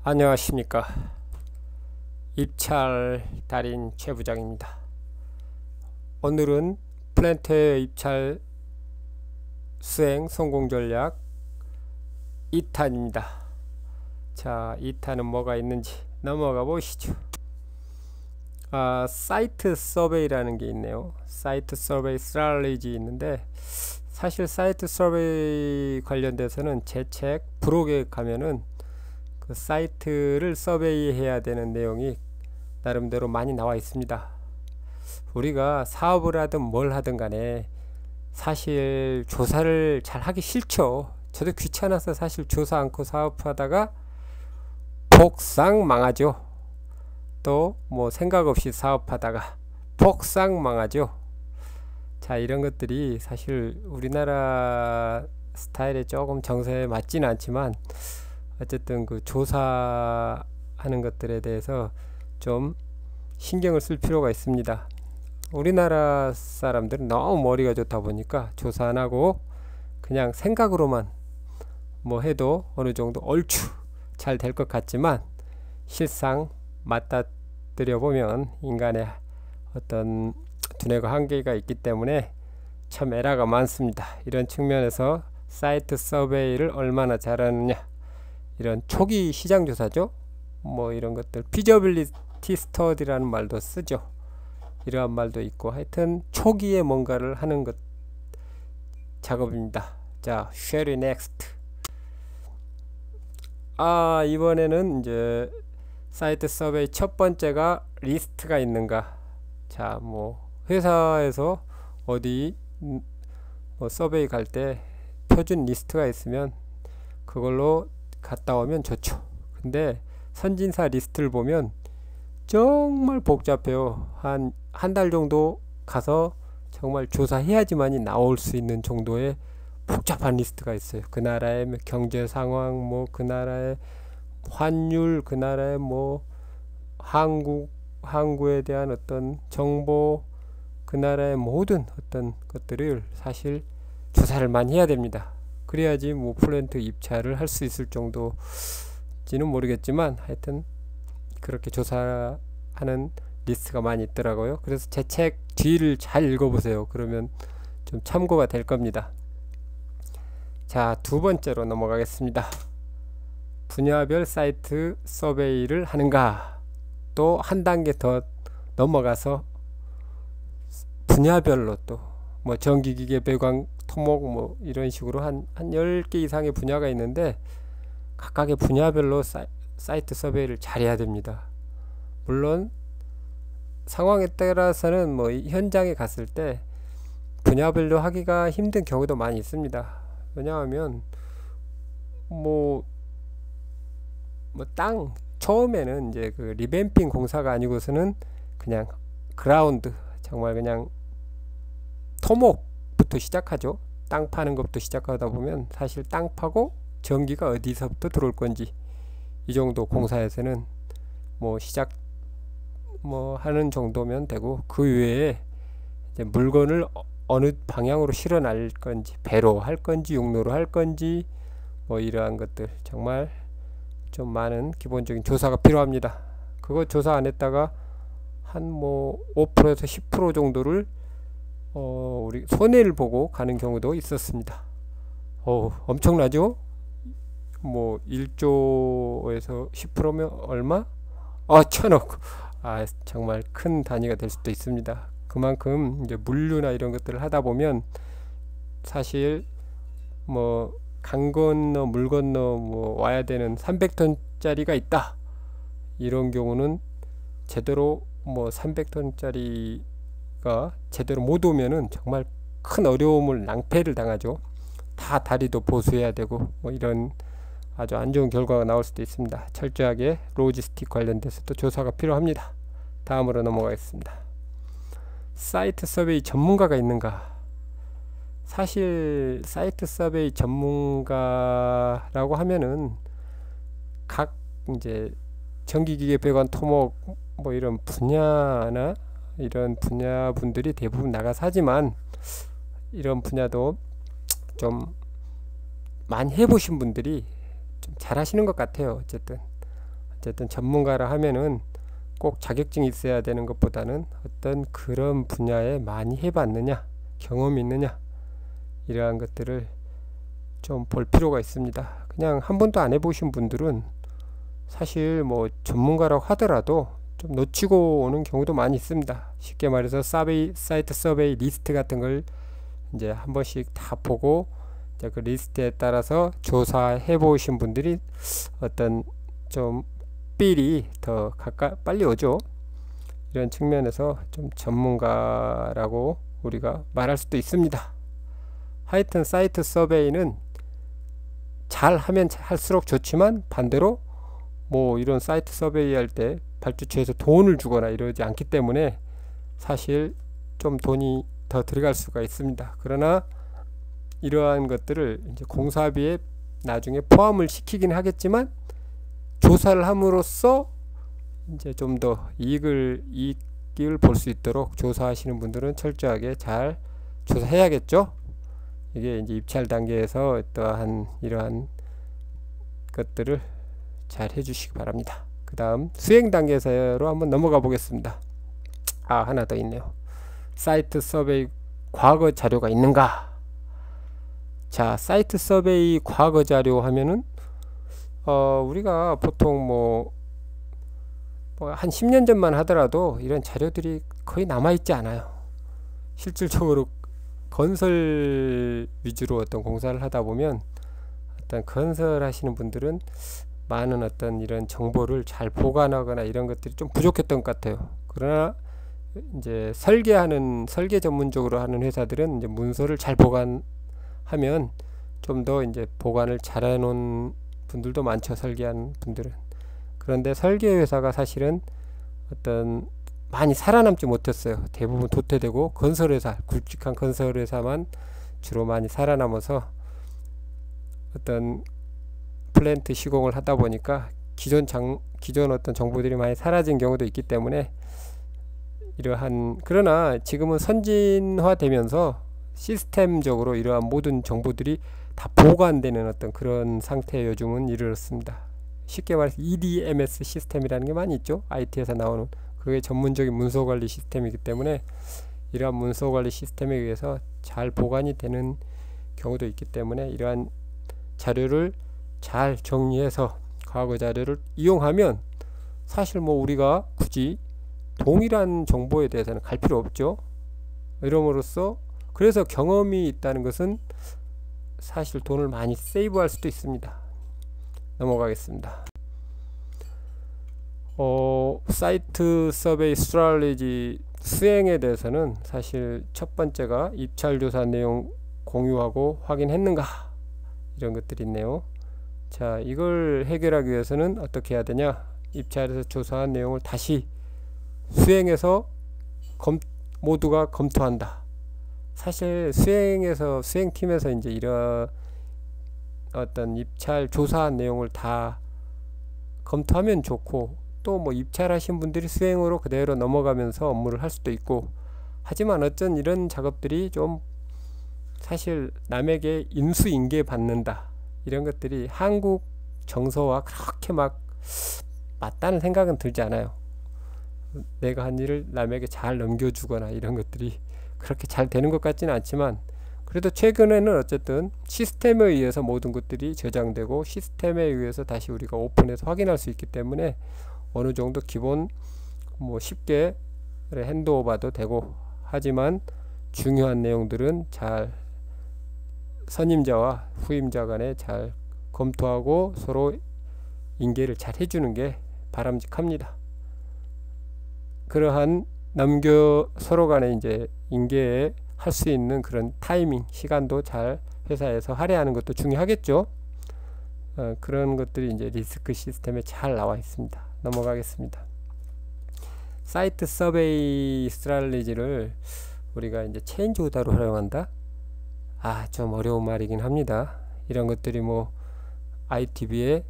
안녕하십니까. 입찰 달인 최 부장입니다. 오늘은 플랜트웨어 입찰 수행 성공 전략 2탄입니다. 자, 2탄은 뭐가 있는지 넘어가 보시죠. 사이트 서베이라는 게 있네요. 사이트 서베이 스트래티지 있는데, 사실 사이트 서베이 관련돼서는 제 책 브록에 가면은 그 사이트를 서베이 해야 되는 내용이 나름대로 많이 나와 있습니다. 우리가 사업을 하든 뭘 하든 간에 사실 조사를 잘 하기 싫죠. 저도 귀찮아서 사실 조사 않고 사업하다가 폭삭 망하죠. 또 뭐 생각 없이 사업하다가 폭삭 망하죠. 자, 이런 것들이 사실 우리나라 스타일에 조금 정서에 맞지는 않지만, 어쨌든 그 조사하는 것들에 대해서 좀 신경을 쓸 필요가 있습니다. 우리나라 사람들은 너무 머리가 좋다 보니까 조사 안 하고 그냥 생각으로만 뭐 해도 어느 정도 얼추 잘 될 것 같지만, 실상 맞닥뜨려 보면 인간의 어떤 두뇌가 한계가 있기 때문에 참 에러가 많습니다. 이런 측면에서 사이트 서베이를 얼마나 잘하느냐, 이런 초기 시장 조사죠. 뭐 이런 것들 피저빌리티 스터디라는 말도 쓰죠. 이러한 말도 있고, 하여튼 초기에 뭔가를 하는 것 작업입니다. 자, 쉐리 넥스트. 이번에는 이제 사이트 서베이 첫 번째가 리스트가 있는가. 자, 뭐 회사에서 어디 뭐 서베이 갈 때 표준 리스트가 있으면 그걸로 갔다 오면 좋죠. 근데 선진사 리스트를 보면 정말 복잡해요. 한 달 정도 가서 정말 조사해야지만이 나올 수 있는 정도의 복잡한 리스트가 있어요. 그 나라의 경제 상황, 뭐 그 나라의 환율, 그 나라의 뭐 항구에 대한 어떤 정보, 그 나라의 모든 어떤 것들을 사실 조사를 많이 해야 됩니다. 그래야지 뭐 플랜트 입찰을 할 수 있을 정도지는 모르겠지만, 하여튼 그렇게 조사하는 리스트가 많이 있더라고요. 그래서 제 책 뒤를 잘 읽어보세요. 그러면 좀 참고가 될 겁니다. 자, 두 번째로 넘어가겠습니다. 분야별 사이트 서베이를 하는가. 또 한 단계 더 넘어가서 분야별로 또 뭐 전기기계, 배관, 토목 뭐 이런 식으로 한 10개 이상의 분야가 있는데, 각각의 분야별로 사이트 서베이를 잘해야 됩니다. 물론 상황에 따라서는 뭐 현장에 갔을 때 분야별로 하기가 힘든 경우도 많이 있습니다. 왜냐하면 땅 처음에는 이제 그 리뱀핑 공사가 아니고서는 그냥 그라운드, 정말 그냥 토목부터 시작하죠. 땅 파는 것부터 시작하다 보면 사실 땅 파고 전기가 어디서부터 들어올 건지, 이 정도 공사에서는 뭐 시작 하는 정도면 되고, 그 외에 이제 물건을 어느 방향으로 실어 날 건지, 배로 할 건지 육로로 할 건지, 뭐 이러한 것들 정말 좀 많은 기본적인 조사가 필요합니다. 그거 조사 안 했다가 한 뭐 5%에서 10% 정도를 우리 손해를 보고 가는 경우도 있었습니다. 엄청나죠? 뭐 1조에서 10%면 얼마? 1000억. 정말 큰 단위가 될 수도 있습니다. 그만큼 이제 물류나 이런 것들을 하다 보면 사실 뭐 강 건너 물 건너 뭐 와야 되는 300톤짜리가 있다. 이런 경우는 제대로 뭐 300톤짜리가 제대로 못 오면은 정말 큰 어려움을, 낭패를 당하죠. 다 다리도 보수해야 되고 뭐 이런 아주 안 좋은 결과가 나올 수도 있습니다. 철저하게 로지스틱 관련돼서도 조사가 필요합니다. 다음으로 넘어가겠습니다. 사이트 서베이 전문가가 있는가. 사실 사이트 서베이 전문가라고 하면은 각 이제 전기기계, 배관, 토목 뭐 이런 분야나 이런 분야 분들이 대부분 나가서 하지만, 이런 분야도 좀 많이 해보신 분들이 좀 잘하시는 것 같아요. 어쨌든 어쨌든 전문가라 하면은 꼭 자격증이 있어야 되는 것보다는 어떤 그런 분야에 많이 해봤느냐, 경험이 있느냐, 이러한 것들을 좀 볼 필요가 있습니다. 그냥 한 번도 안 해보신 분들은 사실 뭐 전문가라고 하더라도 좀 놓치고 오는 경우도 많이 있습니다. 쉽게 말해서 사이트 서베이 리스트 같은 걸 이제 한 번씩 다 보고 이제 그 리스트에 따라서 조사해 보신 분들이 어떤 좀 필이 더 빨리 오죠. 이런 측면에서 좀 전문가라고 우리가 말할 수도 있습니다. 하여튼 사이트 서베이는 잘 하면 할수록 좋지만 반대로 뭐 이런 사이트 서베이 할 때 발주처에서 돈을 주거나 이러지 않기 때문에 사실 좀 돈이 더 들어갈 수가 있습니다. 그러나 이러한 것들을 이제 공사비에 나중에 포함을 시키긴 하겠지만 조사를 함으로써 이제 좀 더 이익을 볼 수 있도록 조사하시는 분들은 철저하게 잘 조사해야겠죠. 이게 이제 입찰 단계에서 어떠한 이러한 것들을 잘 해주시기 바랍니다. 그 다음 수행 단계로 한번 넘어가 보겠습니다. 하나 더 있네요. 사이트 서베이 과거 자료가 있는가? 자, 사이트 서베이 과거 자료 하면은 우리가 보통 한 10년 전만 하더라도 이런 자료들이 거의 남아있지 않아요. 실질적으로 건설 위주로 어떤 공사를 하다 보면 어떤 건설하시는 분들은 많은 어떤 이런 정보를 잘 보관하거나 이런 것들이 좀 부족했던 것 같아요. 그러나 이제 설계 전문적으로 하는 회사들은 이제 문서를 잘 보관하면 좀 더 이제 보관을 잘 해놓은 분들도 많죠. 설계한 분들은. 그런데 설계 회사가 사실은 어떤 많이 살아남지 못했어요. 대부분 도태되고 건설회사, 굵직한 건설회사만 주로 많이 살아남아서 어떤 플랜트 시공을 하다 보니까 기존 어떤 정보들이 많이 사라진 경우도 있기 때문에 그러나 지금은 선진화되면서 시스템적으로 이러한 모든 정보들이 다 보관되는 어떤 그런 상태에 요즘은 이르렀습니다. 쉽게 말해서 EDMS 시스템이라는 게 많이 있죠. IT에서 나오는 그게 전문적인 문서관리 시스템이기 때문에 이러한 문서관리 시스템에 의해서 잘 보관이 되는 경우도 있기 때문에 이러한 자료를 잘 정리해서 과거 자료를 이용하면 사실 우리가 굳이 동일한 정보에 대해서는 갈 필요 없죠. 이름으로써 그래서 경험이 있다는 것은 사실 돈을 많이 세이브할 수도 있습니다. 넘어가겠습니다. 사이트 서베이 스트래티지 수행에 대해서는 사실 첫 번째가 입찰 조사 내용 공유하고 확인했는가 이런 것들이 있네요. 자, 이걸 해결하기 위해서는 어떻게 해야 되냐? 입찰에서 조사한 내용을 다시 수행해서 모두가 검토한다. 사실 수행팀에서 이제 이런 어떤 입찰 조사한 내용을 다 검토하면 좋고 또 입찰하신 분들이 수행으로 그대로 넘어가면서 업무를 할 수도 있고 하지만 어쩐 이런 작업들이 좀 사실 남에게 인수인계 받는다 이런 것들이 한국 정서와 그렇게 맞다는 생각은 들지 않아요. 내가 한 일을 남에게 잘 넘겨주거나 이런 것들이 그렇게 잘 되는 것 같지는 않지만 그래도 최근에는 어쨌든 시스템에 의해서 모든 것들이 저장되고 시스템에 의해서 다시 우리가 오픈해서 확인할 수 있기 때문에 어느 정도 기본 쉽게 핸드오버도 되고 하지만 중요한 내용들은 잘 선임자와 후임자 간에 잘 검토하고 서로 인계를 잘 해주는 게 바람직합니다. 그러한 서로 간에 이제 인계에 할 수 있는 그런 타이밍, 시간도 잘 회사에서 할애하는 것도 중요하겠죠. 그런 것들이 이제 리스크 시스템에 잘 나와 있습니다. 넘어가겠습니다. 사이트 서베이 스트래티지를 우리가 이제 체인지 오더로 활용한다. 좀 어려운 말이긴 합니다. 이런 것들이 ITB에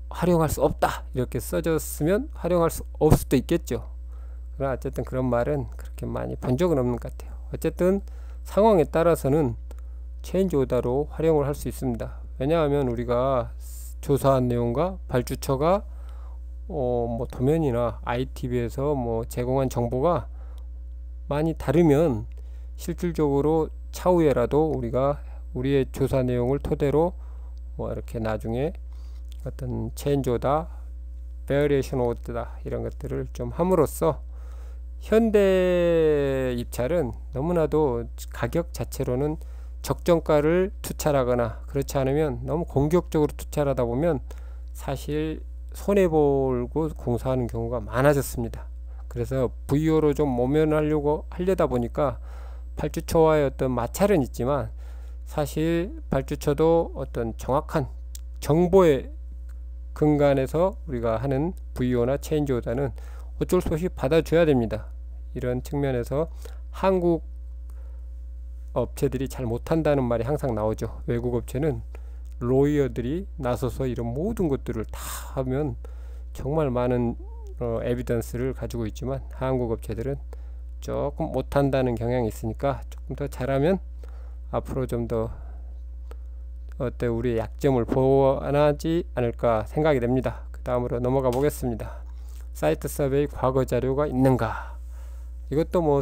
활용할 수 없다 이렇게 써졌으면 활용할 수 없을 수도 있겠죠. 그러나 어쨌든 그런 말은 그렇게 많이 본 적은 없는 것 같아요. 어쨌든 상황에 따라서는 체인지 오더로 활용을 할 수 있습니다. 왜냐하면 우리가 조사한 내용과 발주처가 뭐 도면이나 ITV에서 뭐 제공한 정보가 많이 다르면 실질적으로 차후에라도 우리가 우리의 조사 내용을 토대로 뭐 이렇게 나중에 어떤 체인지 오더, 베리에이션 오더다 이런 것들을 좀 함으로써 현대 입찰은 너무나도 가격 자체로는 적정가를 투찰하거나 그렇지 않으면 너무 공격적으로 투찰하다 보면 사실 손해보고 공사하는 경우가 많아졌습니다. 그래서 VO로 좀 모면하려고 하려다 보니까 발주처와의 어떤 마찰은 있지만 사실 발주처도 어떤 정확한 정보의 근간에서 우리가 하는 VO나 체인지 오더는 어쩔 수 없이 받아줘야 됩니다. 이런 측면에서 한국 업체들이 잘 못한다는 말이 항상 나오죠. 외국 업체는 로이어들이 나서서 이런 모든 것들을 다 하면 정말 많은 에비던스를 가지고 있지만 한국 업체들은 조금 못한다는 경향이 있으니까 조금 더 잘하면 앞으로 좀 더 우리의 약점을 보완하지 않을까 생각이 됩니다. 그 다음으로 넘어가 보겠습니다. 사이트 서베이 과거 자료가 있는가? 이것도 뭐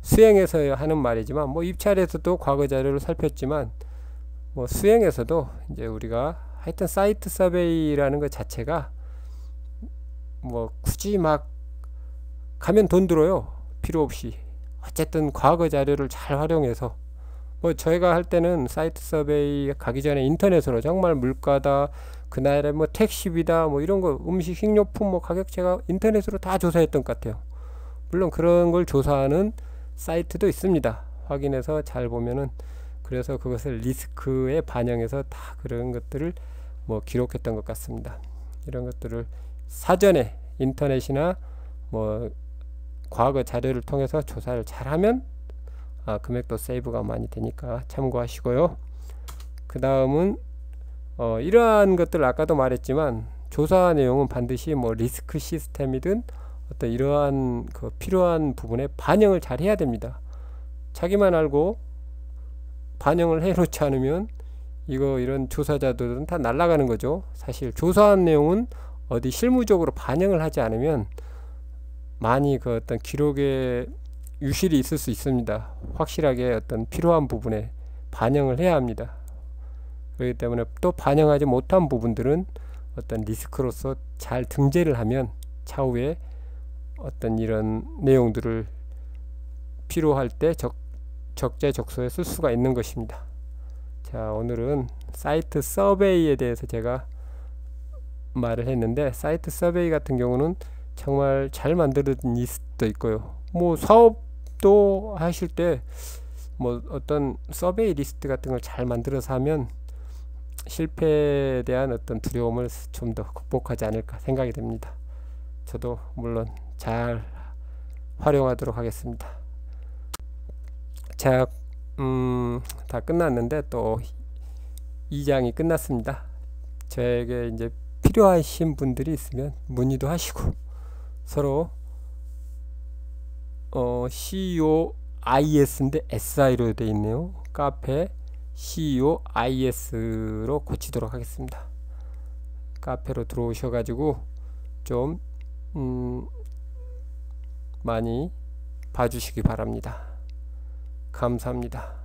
수행에서 하는 말이지만 뭐 입찰에서도 과거 자료를 살폈지만 뭐 수행에서도 이제 우리가 하여튼 사이트 서베이라는 것 자체가 뭐 굳이 막 가면 돈 들어요. 필요 없이. 어쨌든 과거 자료를 잘 활용해서 뭐 저희가 할 때는 사이트 서베이 가기 전에 인터넷으로 정말 물가다, 그날의 뭐 택시비다, 뭐 이런 거 음식 식료품 뭐 가격 제가 인터넷으로 다 조사했던 것 같아요. 물론 그런 걸 조사하는 사이트도 있습니다. 확인해서 잘 보면은 그래서 그것을 리스크에 반영해서 다 그런 것들을 뭐 기록했던 것 같습니다. 이런 것들을 사전에 인터넷이나 뭐 과거 자료를 통해서 조사를 잘하면 금액도 세이브가 많이 되니까 참고하시고요. 그 다음은 이러한 것들 아까도 말했지만 조사 내용은 반드시 뭐 리스크 시스템이든 어떤 이러한 그 필요한 부분에 반영을 잘 해야 됩니다. 자기만 알고 반영을 해 놓지 않으면 이런 조사자들은 다 날아가는 거죠. 사실 조사한 내용은 어디 실무적으로 반영을 하지 않으면 많이 그 어떤 기록에 유실이 있을 수 있습니다. 확실하게 어떤 필요한 부분에 반영을 해야 합니다. 그렇기 때문에 또 반영하지 못한 부분들은 어떤 리스크로서 잘 등재를 하면 차후에 어떤 이런 내용들을 필요할 때 적재적소에 쓸 수가 있는 것입니다. 자, 오늘은 사이트 서베이에 대해서 제가 말을 했는데 사이트 서베이 같은 경우는 정말 잘 만들어진 리스트도 있고요. 뭐 사업도 하실 때 뭐 어떤 서베이 리스트 같은 걸 잘 만들어서 하면 실패에 대한 어떤 두려움을 좀 더 극복하지 않을까 생각이 됩니다. 저도 물론 잘 활용하도록 하겠습니다. 자, 다 끝났는데 또 2장이 끝났습니다. 저에게 이제 필요하신 분들이 있으면 문의도 하시고 서로 CEOIS인데 SI로 되어 있네요. 카페 CEOIS로 고치도록 하겠습니다. 카페로 들어오셔가지고 좀 많이 봐주시기 바랍니다. 감사합니다.